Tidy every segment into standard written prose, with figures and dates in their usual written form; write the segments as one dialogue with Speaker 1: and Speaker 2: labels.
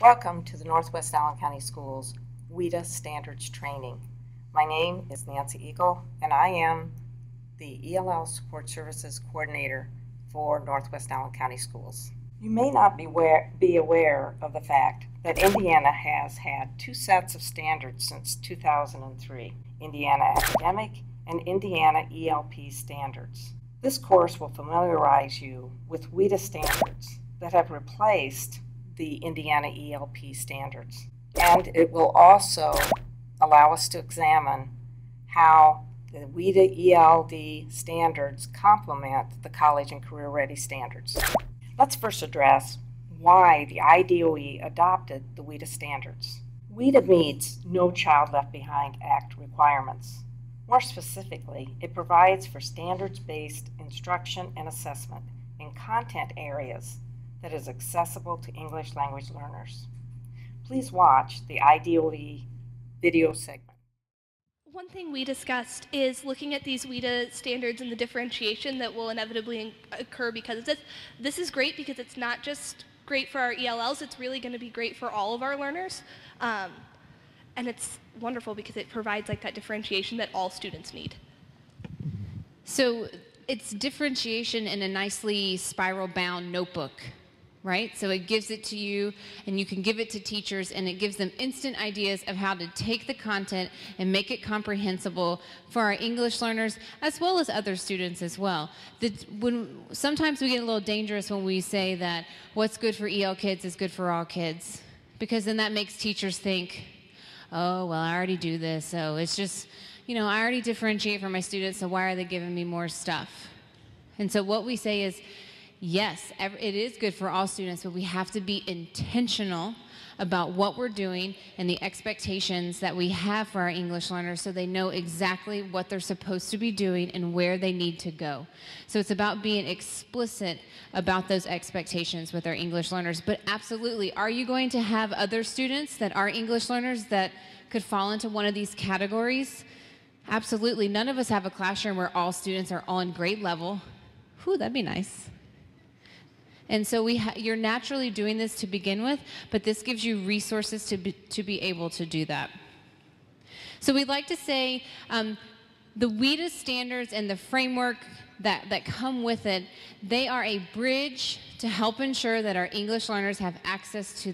Speaker 1: Welcome to the Northwest Allen County Schools WIDA Standards Training. My name is Nancy Eagle, and I am the ELL Support Services Coordinator for Northwest Allen County Schools. You may not be aware of the fact that Indiana has had two sets of standards since 2003, Indiana Academic and Indiana ELP Standards. This course will familiarize you with WIDA standards that have replaced the Indiana ELP standards. And it will also allow us to examine how the WIDA ELD standards complement the college and career ready standards. Let's first address why the IDOE adopted the WIDA standards. WIDA meets No Child Left Behind Act requirements. More specifically, it provides for standards-based instruction and assessment in content areas that is accessible to English language learners. Please watch the IDOE video segment.
Speaker 2: One thing we discussed is looking at these WIDA standards and the differentiation that will inevitably occur because of this. This is great because it's not just great for our ELLs, it's really going to be great for all of our learners. And it's wonderful because it provides like that differentiation that all students need.
Speaker 3: So it's differentiation in a nicely spiral-bound notebook, right? So it gives it to you, and you can give it to teachers, and it gives them instant ideas of how to take the content and make it comprehensible for our English learners, as well as other students as well. Sometimes we get a little dangerous when we say that what's good for EL kids is good for all kids, because then that makes teachers think, oh, well, I already do this, so it's just, I already differentiate for my students, so why are they giving me more stuff? And so what we say is, yes, it is good for all students, but we have to be intentional about what we're doing and the expectations that we have for our English learners so they know exactly what they're supposed to be doing and where they need to go. So it's about being explicit about those expectations with our English learners. But absolutely, are you going to have other students that are English learners that could fall into one of these categories? Absolutely. None of us have a classroom where all students are on grade level. Whew, that'd be nice. And so you're naturally doing this to begin with, but this gives you resources to be able to do that. So we'd like to say the WIDA standards and the framework that come with it, they are a bridge to help ensure that our English learners have access to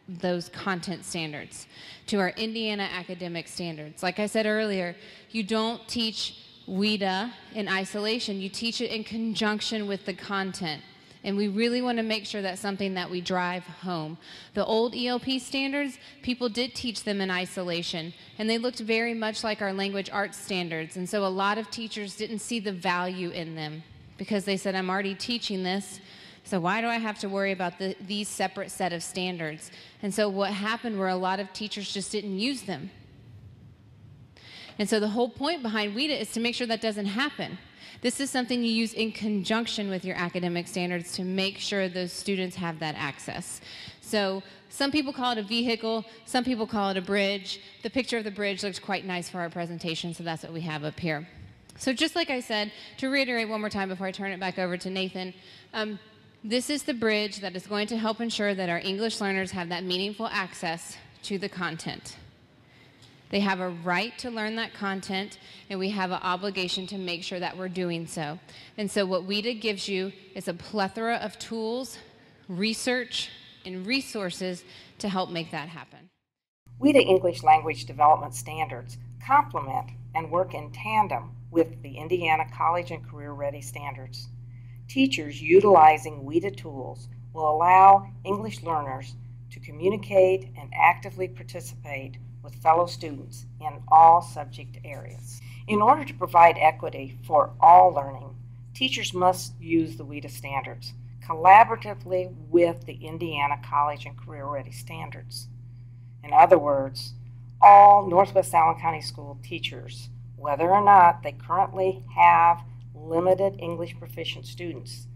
Speaker 3: those content standards, to our Indiana academic standards. Like I said earlier, you don't teach WIDA in isolation, you teach it in conjunction with the content. And we really want to make sure that's something that we drive home. The old ELP standards, people did teach them in isolation, and they looked very much like our language arts standards. And so a lot of teachers didn't see the value in them because they said, I'm already teaching this, so why do I have to worry about these separate set of standards? And so what happened were a lot of teachers just didn't use them. And so the whole point behind WIDA is to make sure that doesn't happen. This is something you use in conjunction with your academic standards to make sure those students have that access. So some people call it a vehicle, some people call it a bridge. The picture of the bridge looks quite nice for our presentation, so that's what we have up here. So just like I said, to reiterate one more time before I turn it back over to Nathan, this is the bridge that is going to help ensure that our English learners have that meaningful access to the content. They have a right to learn that content, and we have an obligation to make sure that we're doing so. And so what WIDA gives you is a plethora of tools, research, and resources to help make that happen.
Speaker 1: WIDA English Language Development Standards complement and work in tandem with the Indiana College and Career Ready Standards. Teachers utilizing WIDA tools will allow English learners to communicate and actively participate with fellow students in all subject areas. In order to provide equity for all learning, teachers must use the WIDA standards collaboratively with the Indiana College and Career Ready Standards. In other words, all Northwest Allen County School teachers, whether or not they currently have limited English proficient students,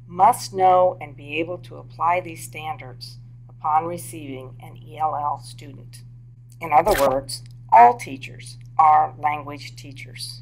Speaker 1: must know and be able to apply these standards upon receiving an ELL student. In other words, all teachers are language teachers.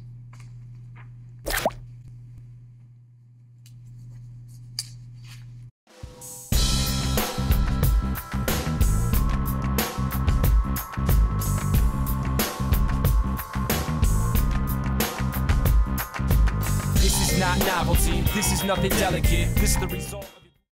Speaker 4: This is not novelty, this is nothing delicate, this is the result.